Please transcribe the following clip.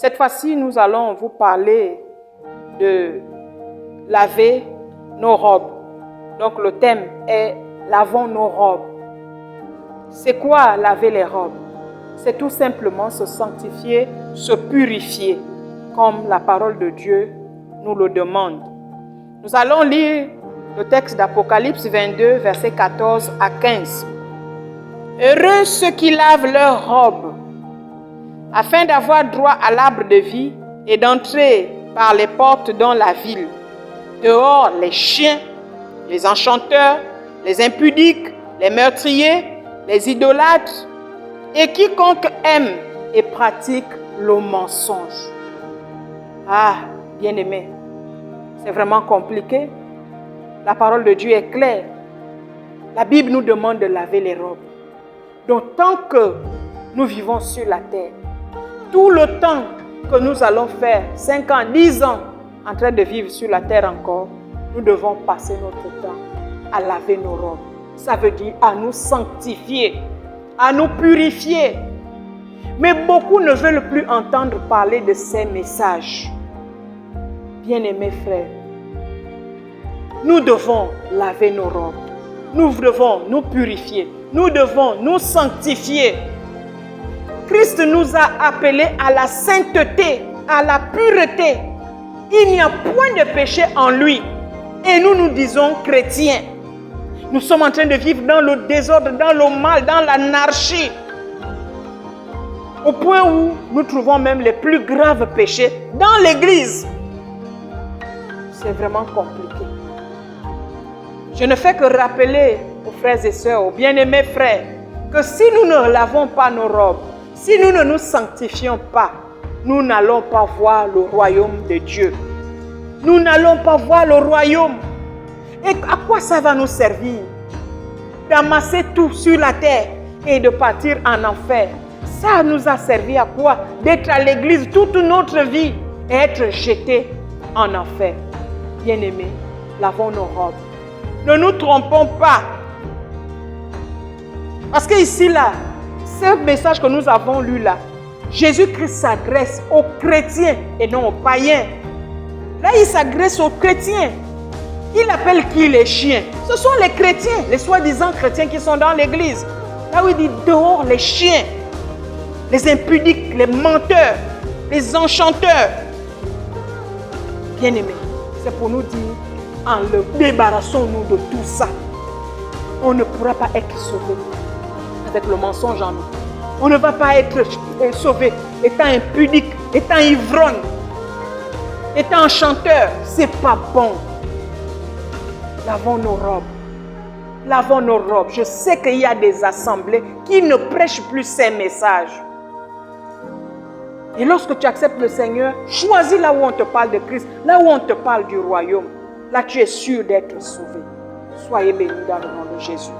Cette fois-ci, nous allons vous parler de laver nos robes. Donc le thème est « Lavons nos robes ». C'est quoi laver les robes? C'est tout simplement se sanctifier, se purifier, comme la parole de Dieu nous le demande. Nous allons lire le texte d'Apocalypse 22, versets 14 à 15. « Heureux ceux qui lavent leurs robes, afin d'avoir droit à l'arbre de vie et d'entrer par les portes dans la ville. Dehors, les chiens, les enchanteurs, les impudiques, les meurtriers, les idolâtres, et quiconque aime et pratique le mensonge. » Ah, bien-aimés, c'est vraiment compliqué. La parole de Dieu est claire. La Bible nous demande de laver les robes. Donc, tant que nous vivons sur la terre, tout le temps que nous allons faire, 5 ans, 10 ans, en train de vivre sur la terre encore, nous devons passer notre temps à laver nos robes. Ça veut dire à nous sanctifier, à nous purifier. Mais beaucoup ne veulent plus entendre parler de ces messages. Bien-aimés frères, nous devons laver nos robes. Nous devons nous purifier. Nous devons nous sanctifier. Christ nous a appelés à la sainteté, à la pureté. Il n'y a point de péché en lui. Et nous nous disons chrétiens. Nous sommes en train de vivre dans le désordre, dans le mal, dans l'anarchie. Au point où nous trouvons même les plus graves péchés dans l'église. C'est vraiment compliqué. Je ne fais que rappeler aux frères et sœurs, aux bien-aimés frères, que si nous ne lavons pas nos robes, si nous ne nous sanctifions pas, nous n'allons pas voir le royaume de Dieu. Nous n'allons pas voir le royaume. Et à quoi ça va nous servir? D'amasser tout sur la terre et de partir en enfer. Ça nous a servi à quoi? D'être à l'église toute notre vie et être jetés en enfer. Bien-aimés, lavons nos robes. Ne nous trompons pas. Parce que ici, là, ce message que nous avons lu là, Jésus-Christ s'adresse aux chrétiens et non aux païens. Là, il s'adresse aux chrétiens. Il appelle qui les chiens? Ce sont les chrétiens, les soi-disant chrétiens qui sont dans l'église. Là où il dit dehors les chiens, les impudiques, les menteurs, les enchanteurs. Bien-aimés, c'est pour nous dire, en le débarrassons-nous de tout ça. On ne pourra pas être sauvé avec le mensonge en nous. On ne va pas être sauvé étant impudique, étant ivrogne, étant enchanteur. C'est pas bon. Lavons nos robes. Lavons nos robes. Je sais qu'il y a des assemblées qui ne prêchent plus ces messages. Et lorsque tu acceptes le Seigneur, choisis là où on te parle de Christ, là où on te parle du royaume. Là, tu es sûr d'être sauvé. Soyez bénis dans le nom de Jésus.